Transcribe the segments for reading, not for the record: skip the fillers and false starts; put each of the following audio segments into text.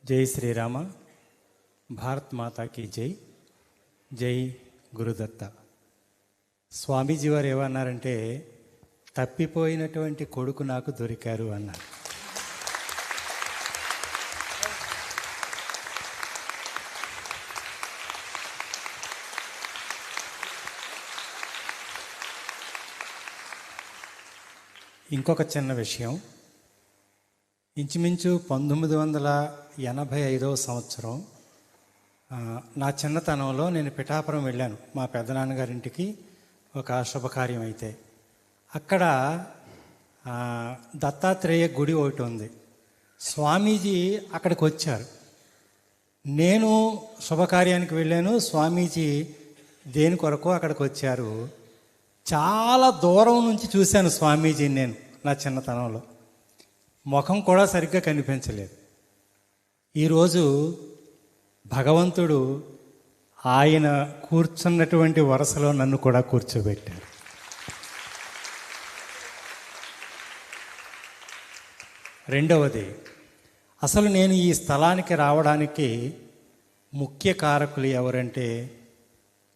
జై శ్రీరామ. భారత్ మాతాకి జై. జై గురుదత్త. స్వామీజీ వారు ఏమన్నారంటే, తప్పిపోయినటువంటి కొడుకు నాకు దొరికారు అన్నారు. ఇంకొక చిన్న విషయం, ఇంచుమించు 1985 సంవత్సరం నా చిన్నతనంలో నేను పిఠాపురం వెళ్ళాను మా పెద్దనాన్నగారింటికి ఒక శుభకార్యం అయితే. అక్కడ దత్తాత్రేయ గుడి ఒకటి ఉంది. స్వామీజీ అక్కడికి వచ్చారు. నేను శుభకార్యానికి వెళ్ళాను, స్వామీజీ దేని కొరకు అక్కడికి వచ్చారు. చాలా దూరం నుంచి చూశాను స్వామీజీని నేను నా చిన్నతనంలో. ముఖం కూడా సరిగ్గా కనిపించలేదు. ఈరోజు భగవంతుడు ఆయన కూర్చున్నటువంటి వరుసలో నన్ను కూడా కూర్చోబెట్టారు. రెండవది, అసలు నేను ఈ స్థలానికి రావడానికి ముఖ్య కారకులు ఎవరంటే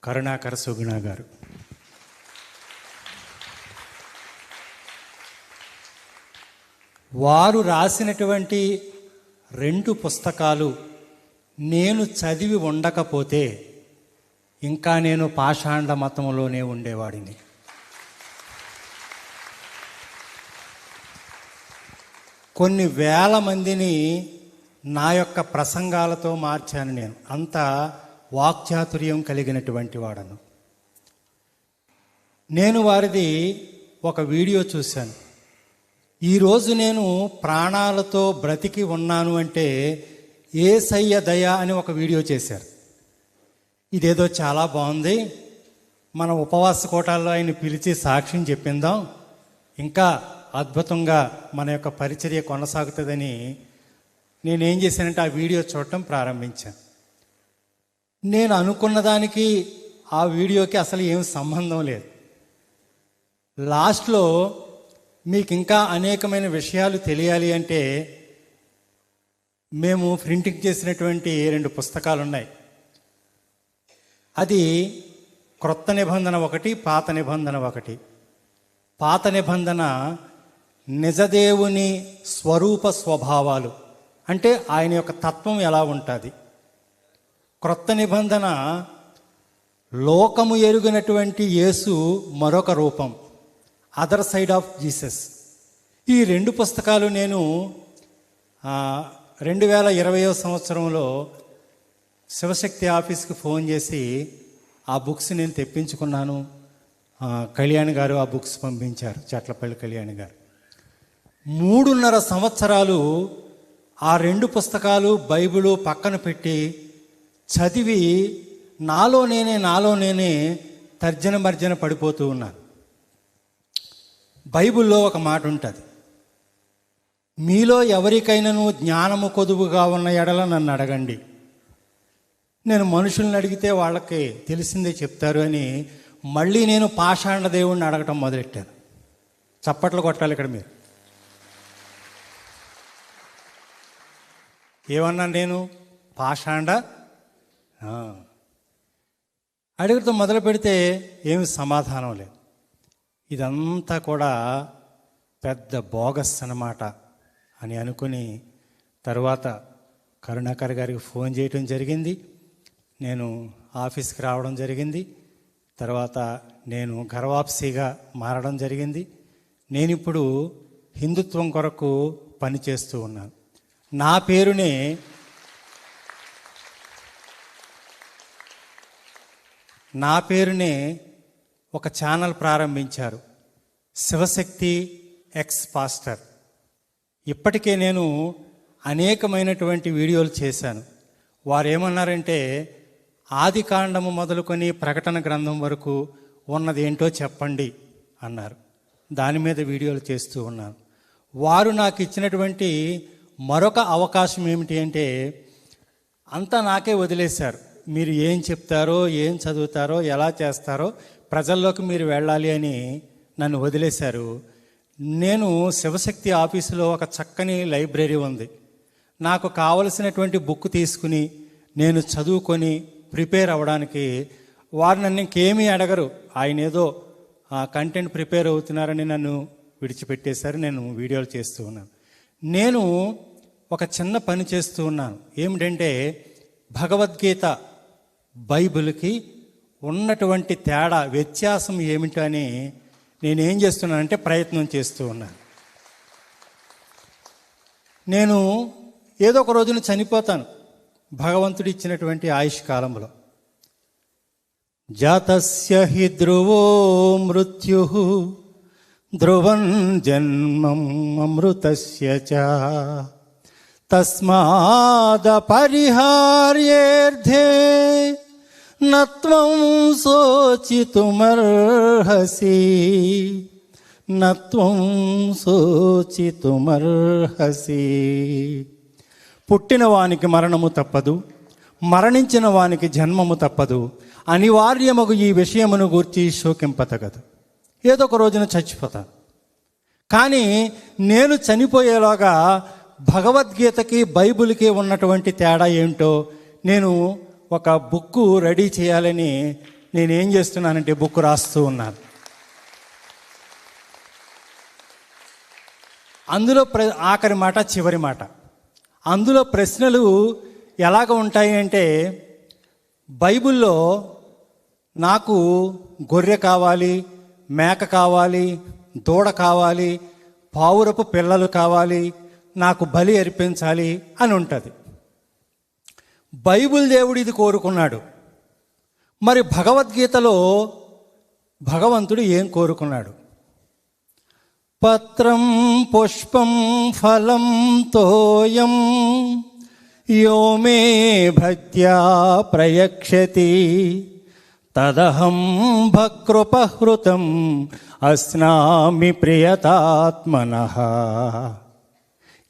కరుణాకర సుగుణ గారు. వారు రాసినటువంటి 2 పుస్తకాలు నేను చదివి ఉండకపోతే ఇంకా నేను పాషాండ మతంలోనే ఉండేవాడిని. కొన్ని వేల మందిని నా యొక్క ప్రసంగాలతో మార్చాను నేను. అంత వాక్చాతుర్యం కలిగినటువంటి వాడను నేను. వారిది ఒక వీడియో చూశాను. ఈరోజు నేను ప్రాణాలతో బ్రతికి ఉన్నాను అంటే యేసయ్య దయ అని ఒక వీడియో చేశారు. ఇదేదో చాలా బాగుంది, మన ఉపవాస కోటాల్లో ఆయన పిలిచి సాక్ష్యం చెప్పిందాం, ఇంకా అద్భుతంగా మన యొక్క పరిచర్య కొనసాగుతుందని నేనేం చేశానంటే ఆ వీడియో చూడటం ప్రారంభించాను. నేను అనుకున్న దానికి ఆ వీడియోకి అసలు ఏం సంబంధం లేదు. లాస్ట్లో మీకు ఇంకా అనేకమైన విషయాలు తెలియాలి అంటే మేము ప్రింటింగ్ చేసినటువంటి 2 పుస్తకాలు ఉన్నాయి. అది క్రొత్త నిబంధన ఒకటి, పాత నిబంధన ఒకటి. పాత నిబంధన నిజదేవుని స్వరూప స్వభావాలు, అంటే ఆయన యొక్క తత్వం ఎలా ఉంటుంది. క్రొత్త నిబంధన లోకము ఎరుగినటువంటి యేసు మరొక రూపం, అదర్ సైడ్ ఆఫ్ జీసస్. ఈ 2 పుస్తకాలు నేను 2020 సంవత్సరంలో శివశక్తి ఆఫీస్కి ఫోన్ చేసి ఆ బుక్స్ నేను తెప్పించుకున్నాను. కళ్యాణ్ గారు ఆ బుక్స్ పంపించారు, చట్లపల్లి కళ్యాణ్ గారు. 3.5 సంవత్సరాలు ఆ 2 పుస్తకాలు బైబిలు పక్కన పెట్టి చదివి నాలో నేనే తర్జన మర్జన పడిపోతూ ఉన్నాను. బైబిల్లో ఒక మాట ఉంటుంది, మీలో ఎవరికైనాను జ్ఞానము కొదువుగా ఉన్న ఎడల నన్ను అడగండి. నేను మనుషుల్ని అడిగితే వాళ్ళకి తెలిసిందే చెప్తారు అని మళ్ళీ నేను పాషాండ దేవుణ్ణి అడగటం మొదలెట్టాను. చప్పట్లు కొట్టాలి ఇక్కడ మీరు. ఏమన్నా నేను పాషాండ అడుగుతూ మొదలు పెడితే ఏమి సమాధానం లేదు. ఇదంతా కూడా పెద్ద బోగస్ అన్నమాట అని అనుకుని తర్వాత కరుణాకర్ గారికి ఫోన్ చేయటం జరిగింది. నేను ఆఫీస్కి రావడం జరిగింది. తర్వాత నేను గర్వాప్సీగా మారడం జరిగింది. నేను ఇప్పుడు హిందుత్వం కొరకు పనిచేస్తూ ఉన్నాను. నా పేరునే ఒక ఛానల్ ప్రారంభించారు, శివశక్తి ఎక్స్ పాస్టర్. ఇప్పటికే నేను అనేకమైనటువంటి వీడియోలు చేశాను. వారు ఏమన్నారంటే, ఆది కాండము మొదలుకొని ప్రకటన గ్రంథం వరకు ఉన్నది ఏంటో చెప్పండి అన్నారు. దాని మీద వీడియోలు చేస్తూ ఉన్నాను. వారు నాకు ఇచ్చినటువంటి మరొక అవకాశం ఏమిటి అంటే, అంతా నాకే వదిలేశారు. మీరు ఏం చెప్తారో, ఏం చదువుతారో, ఎలా చేస్తారో ప్రజల్లోకి మీరు వెళ్ళాలి అని నన్ను వదిలేశారు. నేను శివశక్తి ఆఫీసులో ఒక చక్కని లైబ్రరీ ఉంది. నాకు కావలసినటువంటి బుక్ తీసుకుని నేను చదువుకొని ప్రిపేర్ అవ్వడానికి వారు నన్ను ఇంకేమీ అడగరు. ఆయన ఏదో కంటెంట్ ప్రిపేర్ అవుతున్నారని నన్ను విడిచిపెట్టేశారు. నేను వీడియోలు చేస్తూ ఉన్నాను. నేను ఒక చిన్న పని చేస్తూ ఉన్నాను. ఏమిటంటే భగవద్గీత బైబిల్కి ఉన్నటువంటి తేడా, వ్యత్యాసం ఏమిటని నేనేం చేస్తున్నానంటే ప్రయత్నం చేస్తూ ఉన్నాను. నేను ఏదో ఒక రోజున చనిపోతాను భగవంతుడు ఇచ్చినటువంటి ఆయుష్ కాలంలో. జాతస్య హి ధ్రువో మృత్యు ధ్రువం జన్మం అమృతస్య చ తస్మాద్ పరిహార్యేర్థే నత్వం శోచితుమర్హసి నత్వం శోచితుమర్హసి. పుట్టిన వానికి మరణము తప్పదు, మరణించిన వానికి జన్మము తప్పదు. అనివార్యమగు ఈ విషయమును గూర్చి శోకింపతగదు. ఏదో ఒక రోజున చచ్చిపోతాను. కానీ నేను చనిపోయేలాగా భగవద్గీతకి బైబిల్కి ఉన్నటువంటి తేడా ఏంటో నేను ఒక బుక్ రెడీ చేయాలని నేనేం చేస్తున్నానంటే బుక్ రాస్తూ ఉన్నాను. అందులో ఆఖరి మాట, చివరి మాట. అందులో ప్రశ్నలు ఎలాగ ఉంటాయి అంటే, బైబిల్లో నాకు గొర్రె కావాలి, మేక కావాలి, దూడ కావాలి, పావురపు పిల్లలు కావాలి, నాకు బలి అర్పించాలి అని ఉంటుంది. బైబిల్ దేవుడు ఇది కోరుకున్నాడు. మరి భగవద్గీతలో భగవంతుడు ఏం కోరుకున్నాడు? పత్రం పుష్పం ఫలం తోయం యో మే భక్త్యా ప్రయక్షతి తదహం భక్తృపహృతం అస్నామి ప్రియతాత్మనః.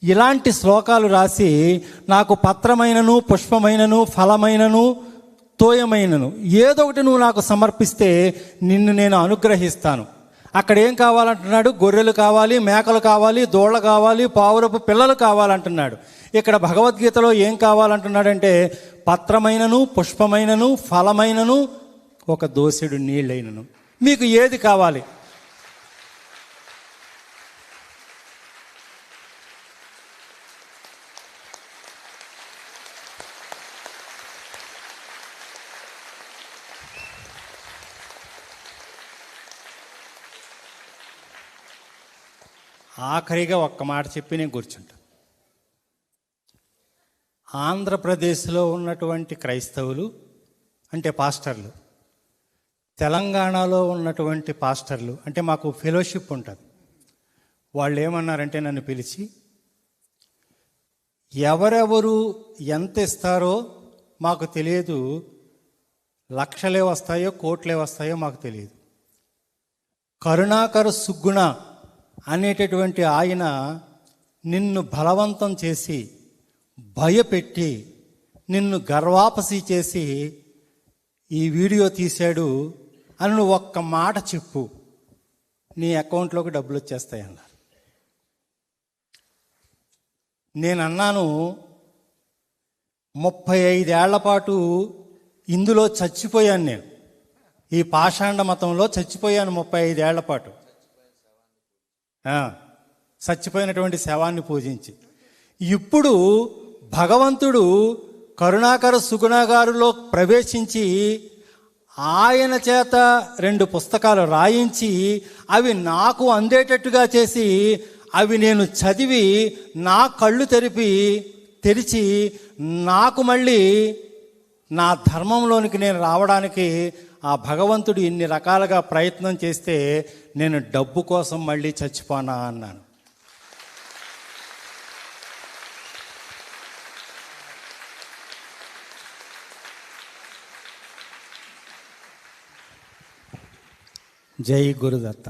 ఇలాంటి శ్లోకాలు రాసి నాకు పత్రమైనను, పుష్పమైనను, ఫలమైనను, తోయమైనను ఏదో ఒకటి నువ్వు నాకు సమర్పిస్తే నిన్ను నేను అనుగ్రహిస్తాను. అక్కడ ఏం కావాలంటున్నాడు? గొర్రెలు కావాలి, మేకలు కావాలి, దూడలు కావాలి, పావురపు పిల్లలు కావాలంటున్నాడు. ఇక్కడ భగవద్గీతలో ఏం కావాలంటున్నాడంటే పత్రమైనను, పుష్పమైనను, ఫలమైనను, ఒక దోసెడు నీళ్ళైనను. మీకు ఏది కావాలి? ఆఖరిగా ఒక్క మాట చెప్పి నేను కూర్చుంటాను. ఆంధ్రప్రదేశ్లో ఉన్నటువంటి క్రైస్తవులు అంటే పాస్టర్లు, తెలంగాణలో ఉన్నటువంటి పాస్టర్లు అంటే మాకు ఫెలోషిప్ ఉంటుంది. వాళ్ళు ఏమన్నారంటే నన్ను పిలిచి, ఎవరెవరు ఎంత ఇస్తారో మాకు తెలియదు, లక్షలే వస్తాయో కోట్లే వస్తాయో మాకు తెలియదు. కరుణాకర సుగ్గుణ అనేటటువంటి ఆయన నిన్ను బలవంతం చేసి, భయపెట్టి, నిన్ను గర్వాపసి చేసి ఈ వీడియో తీశాడు అని నువ్వు ఒక్క మాట చెప్పు, నీ అకౌంట్లోకి డబ్బులు వచ్చేస్తాయన్నారు. నేను అన్నాను, 35 ఏళ్ల పాటు ఇందులో చచ్చిపోయాను. నేను ఈ పాషాండ మతంలో చచ్చిపోయాను 35 ఏళ్ల పాటు. చచ్చిపోయినటువంటి శవాన్ని పూజించి. ఇప్పుడు భగవంతుడు కరుణాకర సుగుణ గారిలో ప్రవేశించి ఆయన చేత 2 పుస్తకాలు రాయించి అవి నాకు అందేటట్టుగా చేసి అవి నేను చదివి నా కళ్ళు తెరిచి నాకు మళ్ళీ నా ధర్మంలోనికి నేను రావడానికి ఆ భగవంతుడు ఇన్ని రకాలుగా ప్రయత్నం చేస్తే నేను డబ్బు కోసం మళ్ళీ చచ్చిపోనా అన్నాను. జై గురుదత్త.